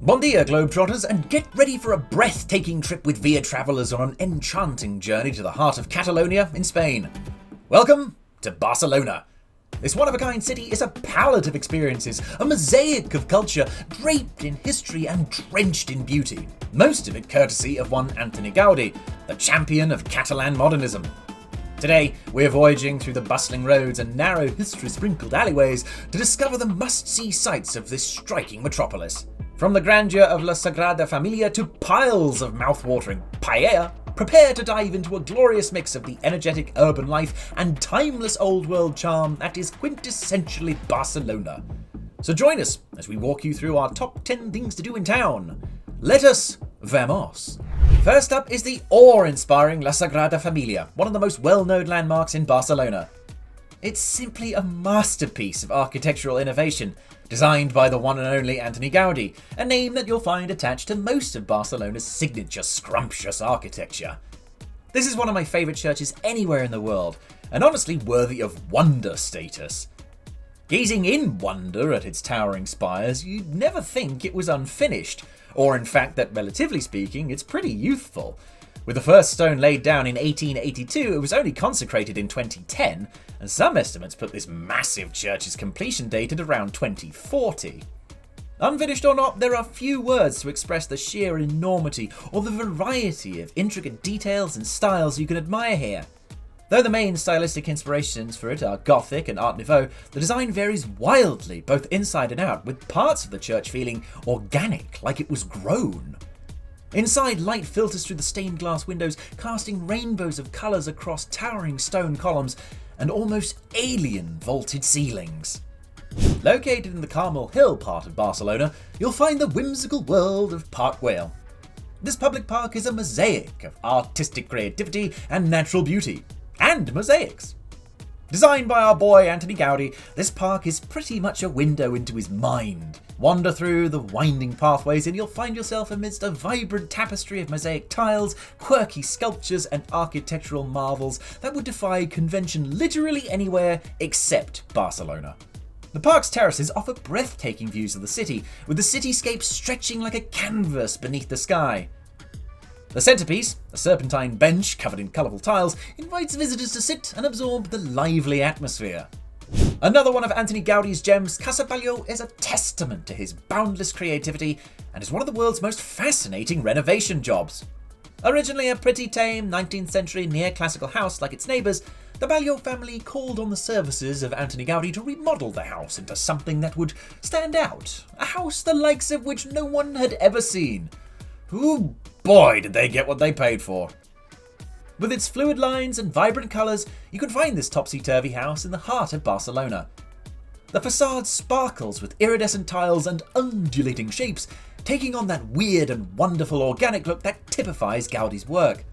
Bon dia, Globetrotters, and get ready for a breathtaking trip with Via travellers on an enchanting journey to the heart of Catalonia in Spain. Welcome to Barcelona. This one-of-a-kind city is a palette of experiences, a mosaic of culture, draped in history and drenched in beauty, most of it courtesy of one Antoni Gaudí, the champion of Catalan modernism. Today, we're voyaging through the bustling roads and narrow history-sprinkled alleyways to discover the must-see sights of this striking metropolis. From the grandeur of La Sagrada Familia to piles of mouth-watering paella, prepare to dive into a glorious mix of the energetic urban life and timeless old-world charm that is quintessentially Barcelona. So join us as we walk you through our top 10 things to do in town. Let us vamos! First up is the awe-inspiring La Sagrada Familia, one of the most well-known landmarks in Barcelona. It's simply a masterpiece of architectural innovation, designed by the one and only Antoni Gaudí, a name that you'll find attached to most of Barcelona's signature scrumptious architecture. This is one of my favourite churches anywhere in the world, and honestly worthy of wonder status. Gazing in wonder at its towering spires, you'd never think it was unfinished, or in fact that, relatively speaking, it's pretty youthful. With the first stone laid down in 1882, it was only consecrated in 2010, and some estimates put this massive church's completion date at around 2040. Unfinished or not, there are few words to express the sheer enormity or the variety of intricate details and styles you can admire here. Though the main stylistic inspirations for it are Gothic and Art Nouveau, the design varies wildly, both inside and out, with parts of the church feeling organic, like it was grown. Inside, light filters through the stained glass windows, casting rainbows of colours across towering stone columns and almost alien vaulted ceilings. Located in the Carmel Hill part of Barcelona, you'll find the whimsical world of Park Güell. This public park is a mosaic of artistic creativity and natural beauty, and mosaics. Designed by our boy Antoni Gaudí, this park is pretty much a window into his mind. Wander through the winding pathways and you'll find yourself amidst a vibrant tapestry of mosaic tiles, quirky sculptures and architectural marvels that would defy convention literally anywhere except Barcelona. The park's terraces offer breathtaking views of the city, with the cityscape stretching like a canvas beneath the sky. The centrepiece, a serpentine bench covered in colourful tiles, invites visitors to sit and absorb the lively atmosphere. Another one of Antoni Gaudí's gems, Casa Batlló, is a testament to his boundless creativity and is one of the world's most fascinating renovation jobs. Originally a pretty tame 19th century neoclassical house like its neighbours, the Batlló family called on the services of Antoni Gaudí to remodel the house into something that would stand out, a house the likes of which no one had ever seen. Ooh, boy, did they get what they paid for. With its fluid lines and vibrant colours, you can find this topsy-turvy house in the heart of Barcelona. The facade sparkles with iridescent tiles and undulating shapes, taking on that weird and wonderful organic look that typifies Gaudí's work.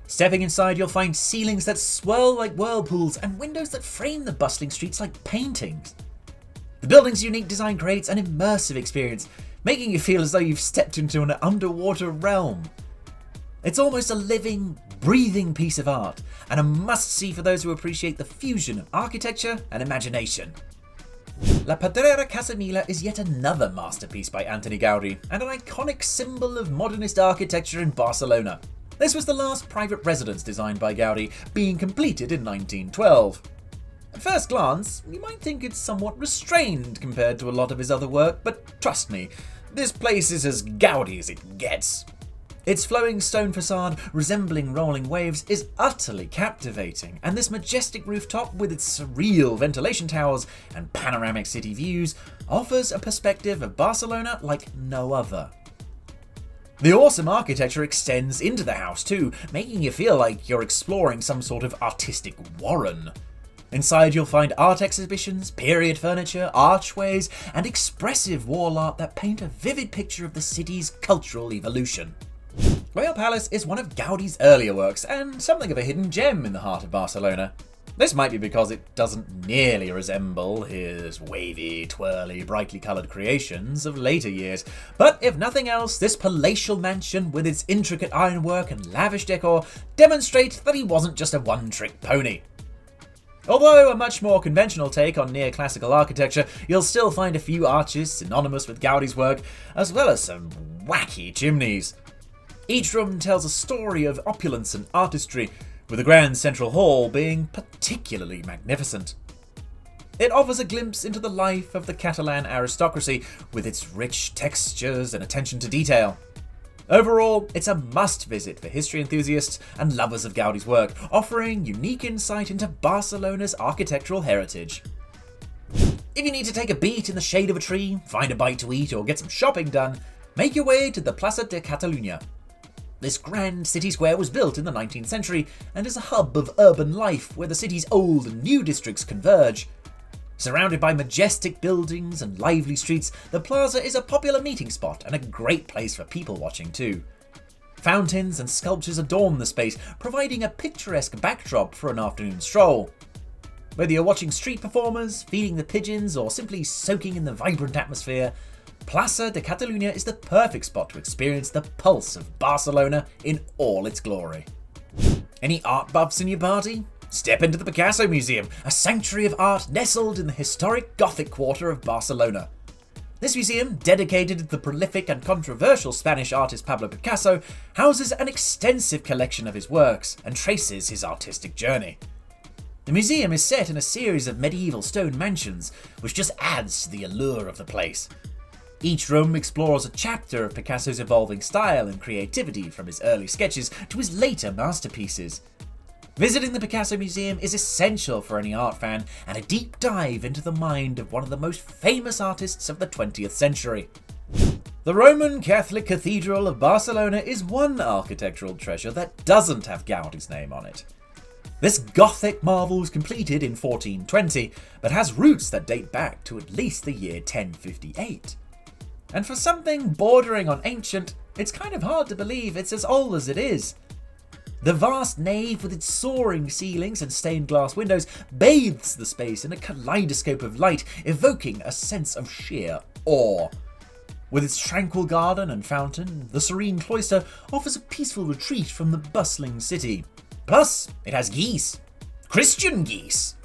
Stepping inside, you'll find ceilings that swirl like whirlpools and windows that frame the bustling streets like paintings. The building's unique design creates an immersive experience, making you feel as though you've stepped into an underwater realm. It's almost a living, breathing piece of art, and a must-see for those who appreciate the fusion of architecture and imagination. La Pedrera-Casa Milà is yet another masterpiece by Antoni Gaudí, and an iconic symbol of modernist architecture in Barcelona. This was the last private residence designed by Gaudí, being completed in 1912. At first glance, you might think it's somewhat restrained compared to a lot of his other work, but trust me, this place is as Gaudí as it gets. Its flowing stone facade, resembling rolling waves, is utterly captivating, and this majestic rooftop with its surreal ventilation towers and panoramic city views offers a perspective of Barcelona like no other. The awesome architecture extends into the house too, making you feel like you're exploring some sort of artistic warren. Inside you'll find art exhibitions, period furniture, archways, and expressive wall art that paint a vivid picture of the city's cultural evolution. Güell Palace is one of Gaudí's earlier works, and something of a hidden gem in the heart of Barcelona. This might be because it doesn't nearly resemble his wavy, twirly, brightly coloured creations of later years, but if nothing else, this palatial mansion with its intricate ironwork and lavish decor demonstrates that he wasn't just a one-trick pony. Although a much more conventional take on neoclassical architecture, you'll still find a few arches synonymous with Gaudí's work, as well as some wacky chimneys. Each room tells a story of opulence and artistry, with the grand central hall being particularly magnificent. It offers a glimpse into the life of the Catalan aristocracy, with its rich textures and attention to detail. Overall, it's a must-visit for history enthusiasts and lovers of Gaudí's work, offering unique insight into Barcelona's architectural heritage. If you need to take a beat in the shade of a tree, find a bite to eat, or get some shopping done, make your way to the Plaça de Catalunya. This grand city square was built in the 19th century and is a hub of urban life where the city's old and new districts converge. Surrounded by majestic buildings and lively streets, the plaza is a popular meeting spot and a great place for people watching too. Fountains and sculptures adorn the space, providing a picturesque backdrop for an afternoon stroll. Whether you're watching street performers, feeding the pigeons, or simply soaking in the vibrant atmosphere, Plaça de Catalunya is the perfect spot to experience the pulse of Barcelona in all its glory. Any art buffs in your party? Step into the Picasso Museum, a sanctuary of art nestled in the historic Gothic quarter of Barcelona. This museum, dedicated to the prolific and controversial Spanish artist Pablo Picasso, houses an extensive collection of his works and traces his artistic journey. The museum is set in a series of medieval stone mansions, which just adds to the allure of the place. Each room explores a chapter of Picasso's evolving style and creativity, from his early sketches to his later masterpieces. Visiting the Picasso Museum is essential for any art fan, and a deep dive into the mind of one of the most famous artists of the 20th century. The Roman Catholic Cathedral of Barcelona is one architectural treasure that doesn't have Gaudí's name on it. This Gothic marvel was completed in 1420, but has roots that date back to at least the year 1058. And for something bordering on ancient, it's kind of hard to believe it's as old as it is. The vast nave with its soaring ceilings and stained glass windows bathes the space in a kaleidoscope of light, evoking a sense of sheer awe. With its tranquil garden and fountain, the serene cloister offers a peaceful retreat from the bustling city. Plus, it has geese. Christian geese!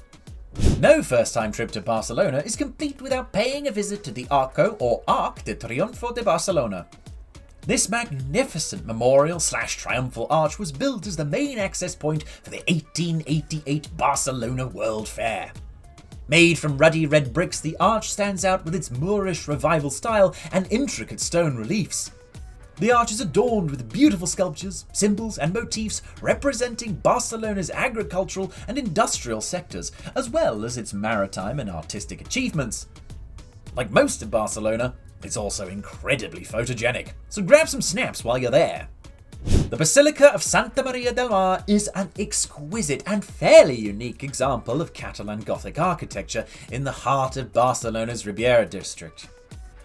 No first-time trip to Barcelona is complete without paying a visit to the Arco, or Arc de Triunfo de Barcelona. This magnificent memorial/triumphal arch was built as the main access point for the 1888 Barcelona World Fair. Made from ruddy red bricks, the arch stands out with its Moorish revival style and intricate stone reliefs. The arch is adorned with beautiful sculptures, symbols, and motifs representing Barcelona's agricultural and industrial sectors, as well as its maritime and artistic achievements. Like most of Barcelona, it's also incredibly photogenic, so grab some snaps while you're there. The Basilica of Santa Maria del Mar is an exquisite and fairly unique example of Catalan Gothic architecture in the heart of Barcelona's Riviera district.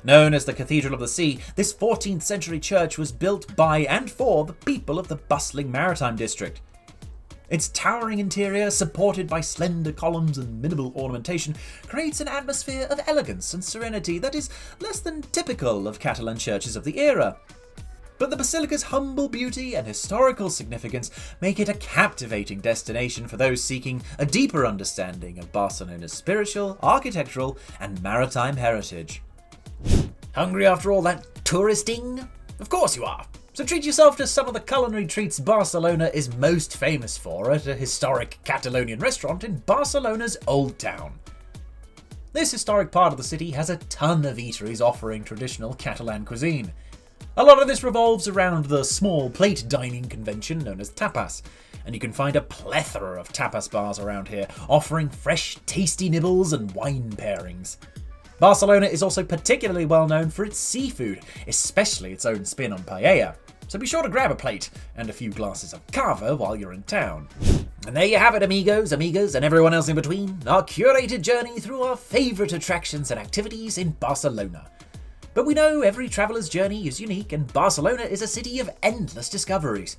Known as the Cathedral of the Sea, this 14th century church was built by and for the people of the bustling maritime district. Its towering interior, supported by slender columns and minimal ornamentation, creates an atmosphere of elegance and serenity that is less than typical of Catalan churches of the era. But the basilica's humble beauty and historical significance make it a captivating destination for those seeking a deeper understanding of Barcelona's spiritual, architectural, and maritime heritage. Hungry after all that touristing? Of course you are! So treat yourself to some of the culinary treats Barcelona is most famous for at a historic Catalonian restaurant in Barcelona's Old Town. This historic part of the city has a ton of eateries offering traditional Catalan cuisine. A lot of this revolves around the small plate dining convention known as tapas, and you can find a plethora of tapas bars around here, offering fresh, tasty nibbles and wine pairings. Barcelona is also particularly well known for its seafood, especially its own spin on paella, so be sure to grab a plate and a few glasses of cava while you're in town. And there you have it, amigos, amigas, and everyone else in between, our curated journey through our favourite attractions and activities in Barcelona. But we know every traveller's journey is unique, and Barcelona is a city of endless discoveries.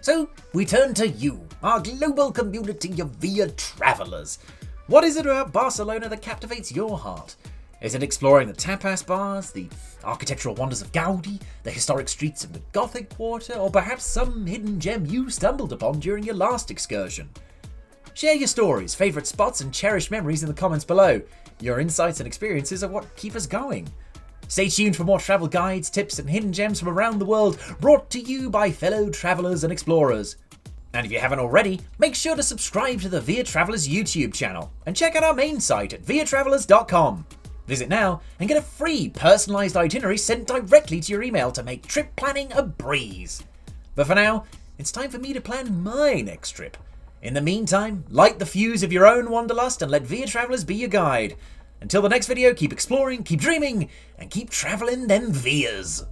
So we turn to you, our global community of Via travellers. What is it about Barcelona that captivates your heart? Is it exploring the tapas bars, the architectural wonders of Gaudí, the historic streets of the Gothic Quarter, or perhaps some hidden gem you stumbled upon during your last excursion? Share your stories, favourite spots and cherished memories in the comments below. Your insights and experiences are what keep us going. Stay tuned for more travel guides, tips and hidden gems from around the world, brought to you by fellow travellers and explorers. And if you haven't already, make sure to subscribe to the Via Travellers YouTube channel and check out our main site at viatravellers.com. Visit now and get a free personalised itinerary sent directly to your email to make trip planning a breeze. But for now, it's time for me to plan my next trip. In the meantime, light the fuse of your own wanderlust and let Via Travellers be your guide. Until the next video, keep exploring, keep dreaming, and keep travelling them Vias.